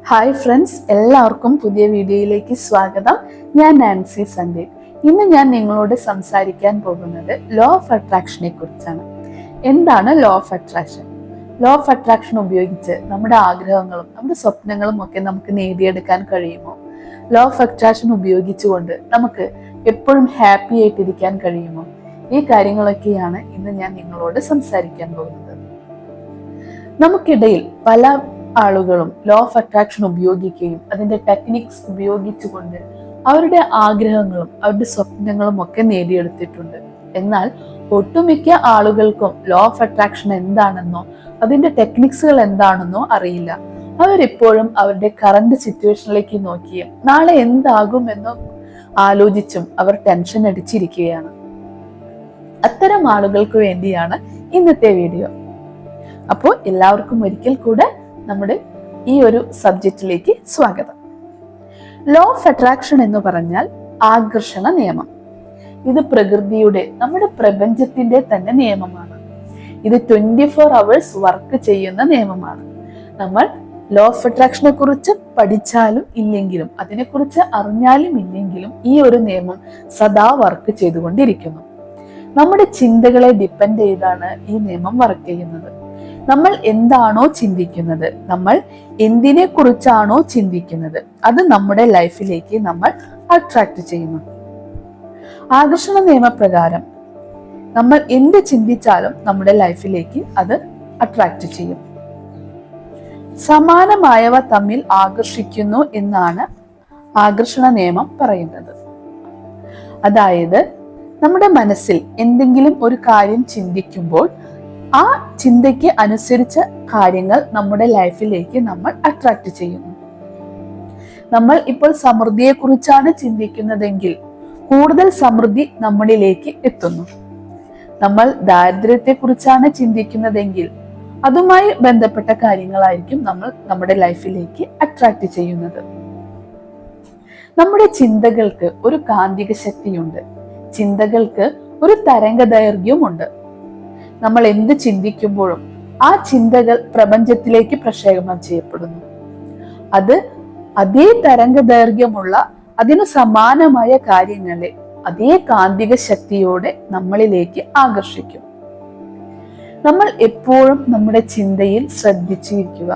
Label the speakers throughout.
Speaker 1: Hi friends, എല്ലാവർക്കും പുതിയ വീഡിയോയിലേക്ക് സ്വാഗതം. ഞാൻ നാൻസി സന്ദീപ്. ഇന്ന് ഞാൻ നിങ്ങളോട് സംസാരിക്കാൻ പോകുന്നത് ലോ ഓഫ് അട്രാക്ഷനെ കുറിച്ചാണ്. എന്താണ് law of attraction? Law of attraction ഉപയോഗിച്ച് നമ്മുടെ ആഗ്രഹങ്ങളും നമ്മുടെ സ്വപ്നങ്ങളും ഒക്കെ നമുക്ക് നേടിയെടുക്കാൻ കഴിയുമോ? ലോ ഓഫ് അട്രാക്ഷൻ ഉപയോഗിച്ചുകൊണ്ട് നമുക്ക് എപ്പോഴും ഹാപ്പി ആയിട്ടിരിക്കാൻ കഴിയുമോ? ഈ കാര്യങ്ങളൊക്കെയാണ് ഇന്ന് ഞാൻ നിങ്ങളോട് സംസാരിക്കാൻ പോകുന്നത്. നമുക്കിടയിൽ പല ആളുകളും ലോ ഓഫ് അട്രാക്ഷൻ ഉപയോഗിക്കുകയും അതിന്റെ ടെക്നിക്സ് ഉപയോഗിച്ചുകൊണ്ട് അവരുടെ ആഗ്രഹങ്ങളും അവരുടെ സ്വപ്നങ്ങളും ഒക്കെ നേടിയെടുത്തിട്ടുണ്ട്. എന്നാൽ ഒട്ടുമിക്ക ആളുകൾക്കും ലോ ഓഫ് അട്രാക്ഷൻ എന്താണെന്നോ അതിന്റെ ടെക്നിക്സുകൾ എന്താണെന്നോ അറിയില്ല. അവരെപ്പോഴും അവരുടെ കറന്റ് സിറ്റുവേഷനിലേക്ക് നോക്കിയും നാളെ എന്താകുമെന്നോ ആലോചിച്ചും അവർ ടെൻഷൻ അടിച്ചിരിക്കുകയാണ്. അത്തരം ആളുകൾക്ക് വേണ്ടിയാണ് ഇന്നത്തെ വീഡിയോ. അപ്പോൾ എല്ലാവർക്കും ഒരിക്കൽ കൂടെ നമ്മുടെ ഈ ഒരു സബ്ജക്റ്റിലേക്ക് സ്വാഗതം. ലോ ഓഫ് അട്രാക്ഷൻ എന്ന് പറഞ്ഞാൽ ആകർഷണ നിയമം. ഇത് പ്രകൃതിയുടെ, നമ്മുടെ പ്രപഞ്ചത്തിന്റെ തന്നെ നിയമമാണ്. ഇത് 24 hours വർക്ക് ചെയ്യുന്ന നിയമമാണ്. നമ്മൾ ലോ ഓഫ് അട്രാക്ഷനെ കുറിച്ച് പഠിച്ചാലും ഇല്ലെങ്കിലും, അതിനെക്കുറിച്ച് അറിഞ്ഞാലും ഇല്ലെങ്കിലും ഈ ഒരു നിയമം സദാ വർക്ക് ചെയ്തുകൊണ്ടിരിക്കുന്നു. നമ്മുടെ ചിന്തകളെ ഡിപ്പെൻഡ് ചെയ്താണ് ഈ നിയമം വർക്ക് ചെയ്യുന്നത്. നമ്മൾ എന്താണോ ചിന്തിക്കുന്നത്, നമ്മൾ എന്തിനെ കുറിച്ചാണോ ചിന്തിക്കുന്നത്, അത് നമ്മുടെ ലൈഫിലേക്ക് നമ്മൾ അട്രാക്ട് ചെയ്യുന്നു. ആകർഷണ നിയമപ്രകാരം നമ്മൾ എന്ത് ചിന്തിച്ചാലും നമ്മുടെ ലൈഫിലേക്ക് അത് അട്രാക്ട് ചെയ്യും. സമാനമായവ തമ്മിൽ ആകർഷിക്കുന്നു എന്നാണ് ആകർഷണ നിയമം പറയുന്നത്. അതായത് നമ്മുടെ മനസ്സിൽ എന്തെങ്കിലും ഒരു കാര്യം ചിന്തിക്കുമ്പോൾ ആ ചിന്തയ്ക്ക് അനുസരിച്ച കാര്യങ്ങൾ നമ്മുടെ ലൈഫിലേക്ക് നമ്മൾ അട്രാക്ട് ചെയ്യുന്നു. നമ്മൾ ഇപ്പോൾ സമൃദ്ധിയെ കുറിച്ചാണ് ചിന്തിക്കുന്നതെങ്കിൽ കൂടുതൽ സമൃദ്ധി നമ്മളിലേക്ക് എത്തുന്നു. നമ്മൾ ദാരിദ്ര്യത്തെ കുറിച്ചാണ് ചിന്തിക്കുന്നതെങ്കിൽ അതുമായി ബന്ധപ്പെട്ട കാര്യങ്ങളായിരിക്കും നമ്മൾ നമ്മുടെ ലൈഫിലേക്ക് അട്രാക്ട് ചെയ്യുന്നത്. നമ്മുടെ ചിന്തകൾക്ക് ഒരു കാന്തിക ശക്തിയുണ്ട്. ചിന്തകൾക്ക് ഒരു തരംഗ ദൈർഘ്യമുണ്ട്. നമ്മൾ എന്ത് ചിന്തിക്കുമ്പോഴും ആ ചിന്തകൾ പ്രപഞ്ചത്തിലേക്ക് പ്രക്ഷേപണം ചെയ്യപ്പെടുന്നു. അത് അതേ തരംഗ ദൈർഘ്യമുള്ള അതിനു സമാനമായ കാര്യങ്ങളെ അതേ കാന്തിക ശക്തിയോടെ നമ്മളിലേക്ക് ആകർഷിക്കും. നമ്മൾ എപ്പോഴും നമ്മുടെ ചിന്തയിൽ ശ്രദ്ധിച്ചിരിക്കുക.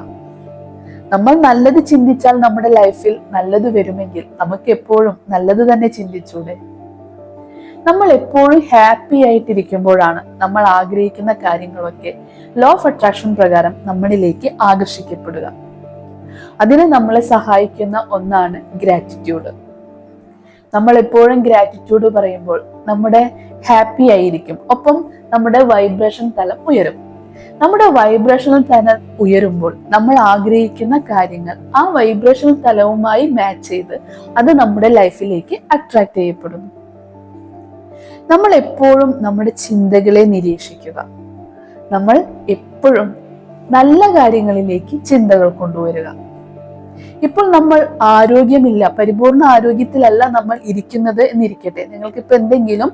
Speaker 1: നമ്മൾ നല്ലത് ചിന്തിച്ചാൽ നമ്മുടെ ലൈഫിൽ നല്ലത് വരുമെങ്കിൽ നമുക്ക് എപ്പോഴും നല്ലത് തന്നെ ചിന്തിച്ചൂടെ? നമ്മൾ എപ്പോഴും ഹാപ്പി ആയിട്ടിരിക്കുമ്പോഴാണ് നമ്മൾ ആഗ്രഹിക്കുന്ന കാര്യങ്ങളൊക്കെ ലോ ഓഫ് അട്രാക്ഷൻ പ്രകാരം നമ്മളിലേക്ക് ആകർഷിക്കപ്പെടുക. അതിന് നമ്മളെ സഹായിക്കുന്ന ഒന്നാണ് ഗ്രാറ്റിറ്റ്യൂഡ്. നമ്മൾ എപ്പോഴും ഗ്രാറ്റിറ്റ്യൂഡ് പറയുമ്പോൾ നമ്മുടെ ഹാപ്പി ആയിരിക്കും. ഒപ്പം നമ്മുടെ വൈബ്രേഷൻ തലം ഉയരും. നമ്മുടെ വൈബ്രേഷണൽ തലം ഉയരുമ്പോൾ നമ്മൾ ആഗ്രഹിക്കുന്ന കാര്യങ്ങൾ ആ വൈബ്രേഷണൽ തലവുമായി മാച്ച് ചെയ്ത് അത് നമ്മുടെ ലൈഫിലേക്ക് അട്രാക്ട് ചെയ്യപ്പെടുന്നു. നമ്മൾ എപ്പോഴും നമ്മുടെ ചിന്തകളെ നിരീക്ഷിക്കുക. നമ്മൾ എപ്പോഴും നല്ല കാര്യങ്ങളിലേക്ക് ചിന്തകൾ കൊണ്ടുവരിക. ഇപ്പോൾ നമ്മൾ ആരോഗ്യമില്ല, പരിപൂർണ ആരോഗ്യത്തിലല്ല നമ്മൾ ഇരിക്കുന്നത് എന്നിരിക്കട്ടെ. നിങ്ങൾക്കിപ്പോൾ എന്തെങ്കിലും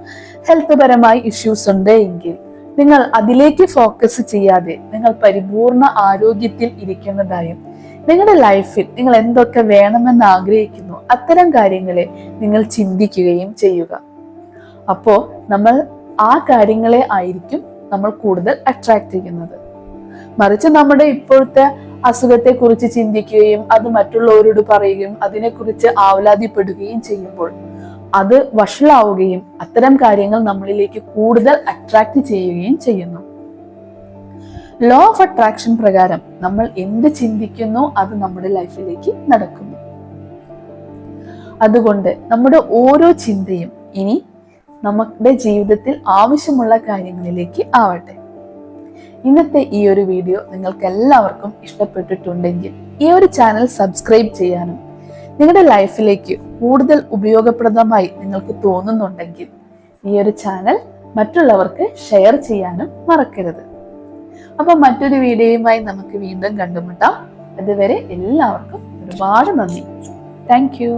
Speaker 1: ഹെൽത്ത് പരമായി ഇഷ്യൂസ് ഉണ്ട് എങ്കിൽ നിങ്ങൾ അതിലേക്ക് ഫോക്കസ് ചെയ്യാതെ നിങ്ങൾ പരിപൂർണ ആരോഗ്യത്തിൽ ഇരിക്കുന്നതായും നിങ്ങളുടെ ലൈഫിൽ നിങ്ങൾ എന്തൊക്കെ വേണമെന്ന് ആഗ്രഹിക്കുന്നു അത്തരം കാര്യങ്ങളെ നിങ്ങൾ ചിന്തിക്കുകയും ചെയ്യുക. അപ്പോ നമ്മൾ ആ കാര്യങ്ങളെ ആയിരിക്കും നമ്മൾ കൂടുതൽ അട്രാക്ട് ചെയ്യുന്നത്. മറിച്ച് നമ്മുടെ ഇപ്പോഴത്തെ അസുഖത്തെ കുറിച്ച് ചിന്തിക്കുകയും അത് മറ്റുള്ളവരോട് പറയുകയും അതിനെക്കുറിച്ച് ആവലാതിപ്പെടുകയും ചെയ്യുമ്പോൾ അത് വഷളാവുകയും അത്തരം കാര്യങ്ങൾ നമ്മളിലേക്ക് കൂടുതൽ അട്രാക്ട് ചെയ്യുകയും ചെയ്യുന്നു. ലോ ഓഫ് അട്രാക്ഷൻ പ്രകാരം നമ്മൾ എന്ത് ചിന്തിക്കുന്നോ അത് നമ്മുടെ ലൈഫിലേക്ക് നടക്കുന്നു. അതുകൊണ്ട് നമ്മുടെ ഓരോ ചിന്തയും ഇനി നമ്മുടെ ജീവിതത്തിൽ ആവശ്യമുള്ള കാര്യങ്ങളിലേക്ക് ആവട്ടെ. ഇന്നത്തെ ഈ ഒരു വീഡിയോ നിങ്ങൾക്ക് എല്ലാവർക്കും ഇഷ്ടപ്പെട്ടിട്ടുണ്ടെങ്കിൽ ഈ ഒരു ചാനൽ സബ്സ്ക്രൈബ് ചെയ്യാനും നിങ്ങളുടെ ലൈഫിലേക്ക് കൂടുതൽ ഉപയോഗപ്രദമായി നിങ്ങൾക്ക് തോന്നുന്നുണ്ടെങ്കിൽ ഈ ഒരു ചാനൽ മറ്റുള്ളവർക്ക് ഷെയർ ചെയ്യാനും മറക്കരുത്. അപ്പൊ മറ്റൊരു വീഡിയോയുമായി നമുക്ക് വീണ്ടും കണ്ടുമുട്ടാം. അതുവരെ എല്ലാവർക്കും ഒരുപാട് നന്ദി. Thank you.